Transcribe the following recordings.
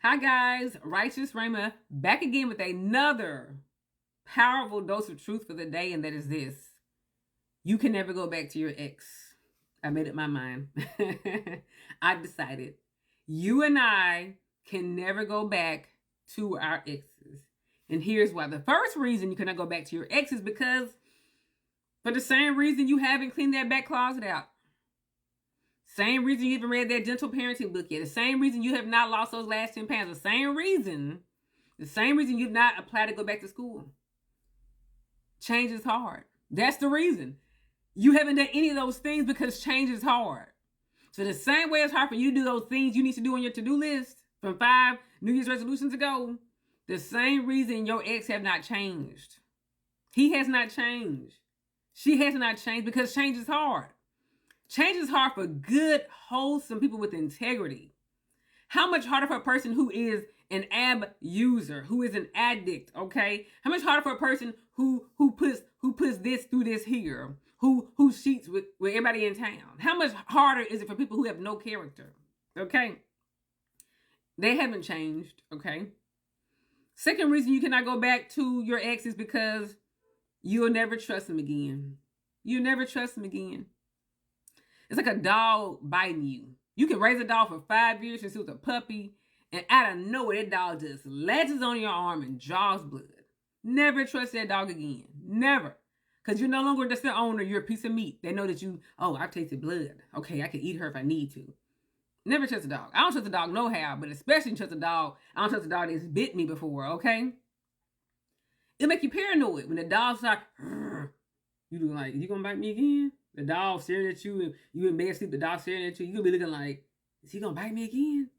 Hi guys, Righteous Rhema back again with another powerful dose of truth for the day, and that is this. You can never go back to your ex. I made up my mind. I've decided. You and I can never go back to our exes. And here's why. The first reason you cannot go back to your ex is because for the same reason you haven't cleaned that back closet out. Same reason you haven't read that gentle parenting book yet. The same reason you have not lost those last 10 pounds. The same reason you've not applied to go back to school. Change is hard. That's the reason. You haven't done any of those things because change is hard. So the same way it's hard for you to do those things you need to do on your to-do list from 5 New Year's resolutions ago, the same reason your ex have not changed. He has not changed. She has not changed because change is hard. Change is hard for good, wholesome people with integrity. How much harder for a person who is an abuser, who is an addict, okay? How much harder for a person who puts this through this here, who cheats with everybody in town? How much harder is it for people who have no character, okay? They haven't changed, okay? Second reason you cannot go back to your ex is because you'll never trust them again. You'll never trust them again. It's like a dog biting you. You can raise a dog for 5 years since it was a puppy, and out of nowhere, that dog just latches on your arm and draws blood. Never trust that dog again. Never. Because you're no longer just the owner. You're a piece of meat. They know that I've tasted blood. Okay, I can eat her if I need to. Never trust a dog. I don't trust a dog no how, but especially trust a dog. I don't trust a dog that's bit me before, okay? It'll make you paranoid when the dog starts, you do like, is he going to bite me again? The dog staring at you, and you in bed asleep, the dog staring at you. You'll be looking like, is he going to bite me again?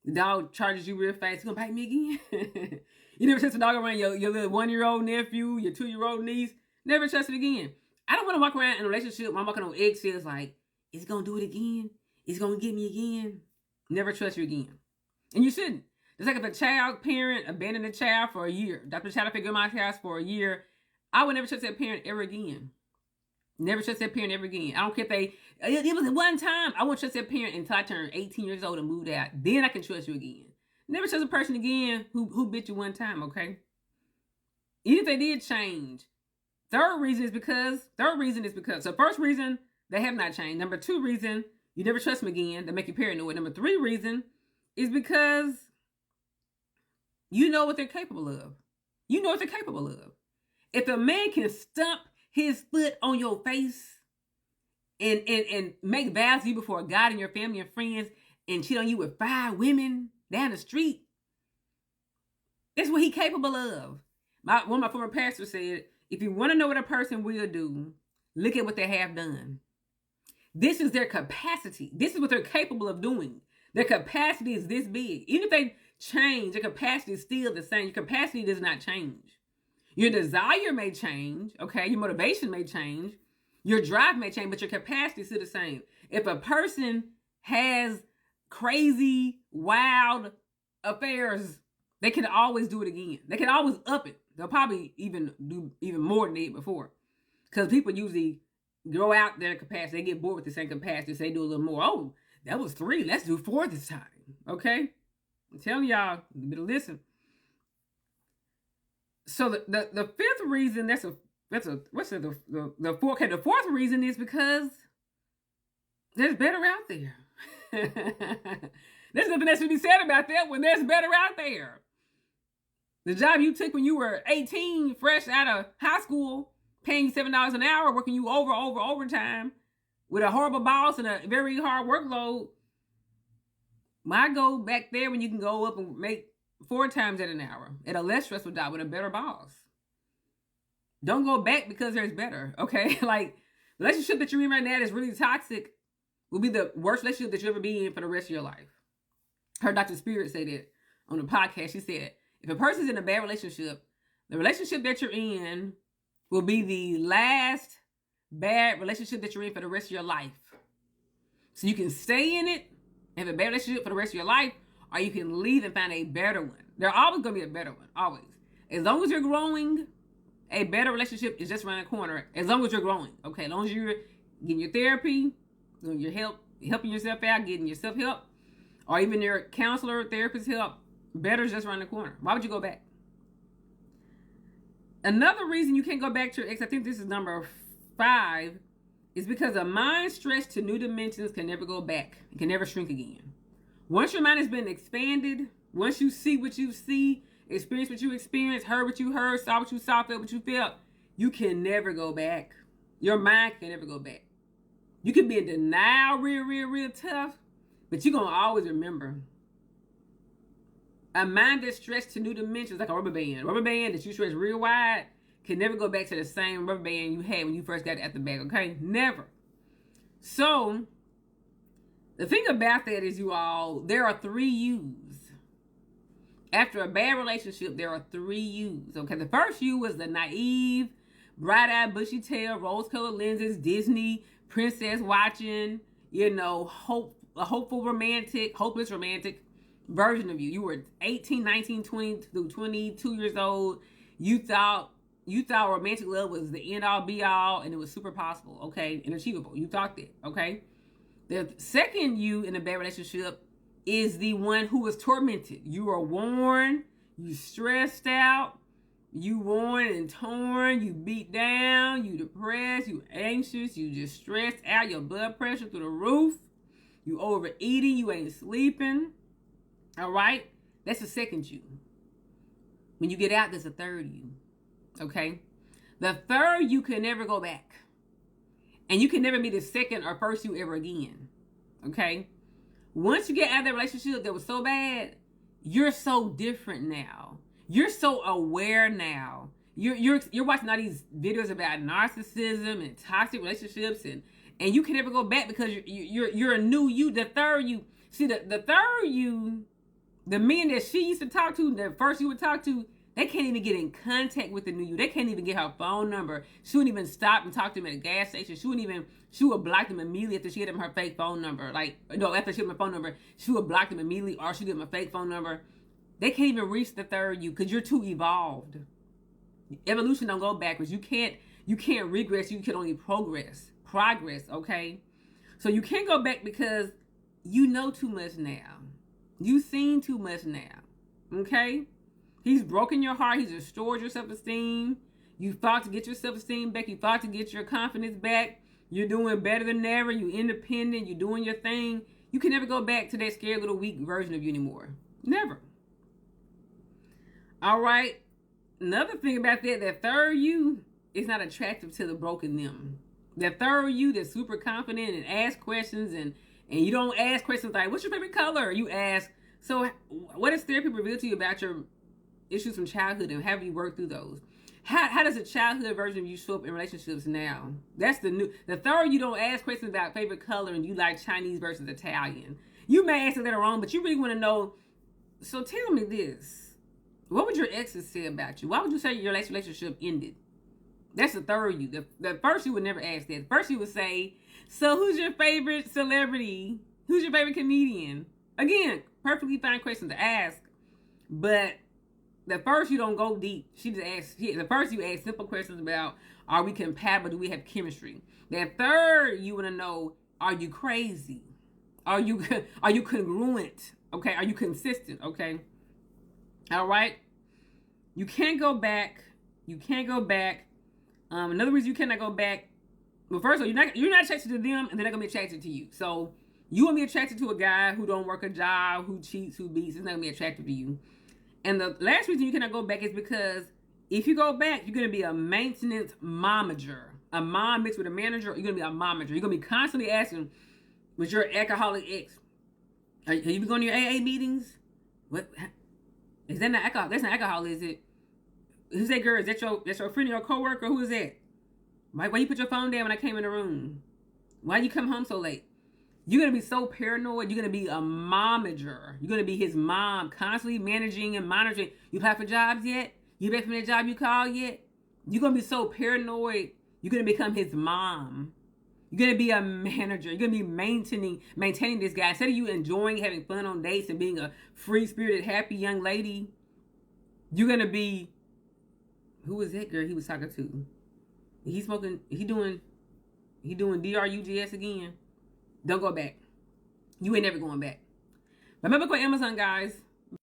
The dog charges you real fast. He going to bite me again? You never trust a dog around your little 1-year-old nephew, your 2-year-old niece. Never trust it again. I don't want to walk around in a relationship when I'm walking on eggshells like, is he going to do it again? Is he going to get me again? Never trust you again. And you shouldn't. Just like if a child parent abandoned a child for a year, dropped the child off at grandma's house for a year, I would never trust that parent ever again. Never trust that parent ever again. I don't care if it was one time. I won't trust that parent until I turn 18 years old and moved out. Then I can trust you again. Never trust a person again who bit you one time, okay? Even if they did change. Third reason is because, so first reason, they have not changed. Number 2 reason, you never trust them again. They make you paranoid. Number 3 reason is because you know what they're capable of. You know what they're capable of. If a man can stump his foot on your face and make vows to you before God and your family and friends and cheat on you with 5 women down the street, that's what he's capable of. One of my former pastors said, if you want to know what a person will do, look at what they have done. This is their capacity. This is what they're capable of doing. Their capacity is this big. Even if they change, their capacity is still the same. Your capacity does not change. Your desire may change, okay? Your motivation may change. Your drive may change, but your capacity is still the same. If a person has crazy, wild affairs, they can always do it again. They can always up it. They'll probably even do even more than they did before. Because people usually grow out their capacity. They get bored with the same capacity, so they do a little more. Oh, that was 3. Let's do 4 this time, okay? I'm telling y'all, you better listen. So the 5th reason, the fourth reason is because there's better out there. There's nothing that should be said about that when there's better out there. The job you took when you were 18, fresh out of high school, paying you $7 an hour, working you overtime, with a horrible boss and a very hard workload. Why go back there when you can go up and make 4 times at an hour at a less stressful job with a better boss? Don't go back because there's better, okay? Like, the relationship that you're in right now that's really toxic will be the worst relationship that you'll ever be in for the rest of your life. I heard Dr. Spirit say that on the podcast. She said, if a person's in a bad relationship, the relationship that you're in will be the last bad relationship that you're in for the rest of your life. So you can stay in it and have a bad relationship for the rest of your life, or you can leave and find a better one. There's always going to be a better one, always. As long as you're growing, a better relationship is just around the corner. As long as you're growing, okay? As long as you're getting your therapy, doing your helping yourself out, getting yourself help, or even your counselor, therapist help, Better's just around the corner. Why would you go back? Another reason you can't go back to your ex, I think this is number 5, is because a mind stretched to new dimensions can never go back. It can never shrink again. Once your mind has been expanded, once you see what you see, experience what you experienced, heard what you heard, saw what you saw, felt what you felt, you can never go back. Your mind can never go back. You can be in denial real tough, but you're going to always remember. A mind that's stretched to new dimensions, like a rubber band. A rubber band that you stretch real wide can never go back to the same rubber band you had when you first got it at the bag, okay? Never. So, the thing about that is, you all, there are 3 U's. After a bad relationship, there are 3 U's, okay? The first U was the naive, bright-eyed, bushy-tailed, rose-colored lenses, Disney, princess watching, a hopeful romantic, hopeless romantic version of you. You were 18, 19, 20 through 22 years old. You thought romantic love was the end all be all and it was super possible, okay, and achievable. You thought that, okay? The second you in a bad relationship is the one who was tormented. You were worn, you stressed out, you worn and torn, you beat down, you depressed, you anxious, you just stressed out, your blood pressure through the roof, you overeating, you ain't sleeping. All right? That's the second you. When you get out, there's a third you. Okay? The third you can never go back. And you can never be the second or first you ever again. Okay? Once you get out of that relationship that was so bad, you're so different now. You're so aware now. You're watching all these videos about narcissism and toxic relationships, and you can never go back because you're a new you. The third you. See, the third you, the men that she used to talk to, the first you would talk to, they can't even get in contact with the new you. They can't even get her phone number. She wouldn't even stop and talk to him at a gas station. She would block them immediately after she gave him her fake phone number. After she gave him her phone number, she would block them immediately, or she gave him a fake phone number. They can't even reach the third you because you're too evolved. Evolution don't go backwards. You can't regress. You can only progress, okay? So you can't go back because you know too much now. You've seen too much now, okay? He's broken your heart. He's restored your self-esteem. You fought to get your self-esteem back. You fought to get your confidence back. You're doing better than ever. You're independent. You're doing your thing. You can never go back to that scared little weak version of you anymore. Never. All right. Another thing about that third you is not attractive to the broken them. That third you that's super confident and ask questions, and you don't ask questions like, what's your favorite color? You ask, so what has therapy revealed to you about your issues from childhood, and have you worked through those? How does a childhood version of you show up in relationships now? That's the third you don't ask questions about favorite color and you like Chinese versus Italian. You may answer that wrong, but you really want to know. So tell me this. What would your exes say about you? Why would you say your last relationship ended? That's the third you. The first you would never ask that. First you would say, so who's your favorite celebrity? Who's your favorite comedian? Again, perfectly fine question to ask. But the first you don't go deep. The first you ask simple questions about, are we compatible? Do we have chemistry? That third you want to know, are you crazy? Are you congruent? Okay, are you consistent? Okay. All right. You can't go back. Another reason you cannot go back. Well, first of all, you're not attracted to them, and they're not gonna be attracted to you. So you won't be attracted to a guy who don't work a job, who cheats, who beats. It's not gonna be attractive to you. And the last reason you cannot go back is because if you go back, you're gonna be a maintenance momager. A mom mixed with a manager. You're gonna be a momager. You're gonna be constantly asking, "Was your alcoholic ex? Have you been going to your AA meetings? What? Is that not alcohol? That's not alcohol, is it? Who's that girl? Is that your friend or your coworker? Who is that? Why you put your phone down when I came in the room? Why you come home so late?" You're going to be so paranoid. You're going to be a momager. You're going to be his mom, constantly managing and monitoring. You apply for jobs yet? You back from that job you called yet? You're going to be so paranoid. You're going to become his mom. You're going to be a manager. You're going to be maintaining this guy. Instead of you enjoying having fun on dates and being a free-spirited, happy young lady, you're going to be, who was that girl he was talking to? He doing DRUGS again. Don't go back. You ain't never going back. Buy my book on Amazon, guys.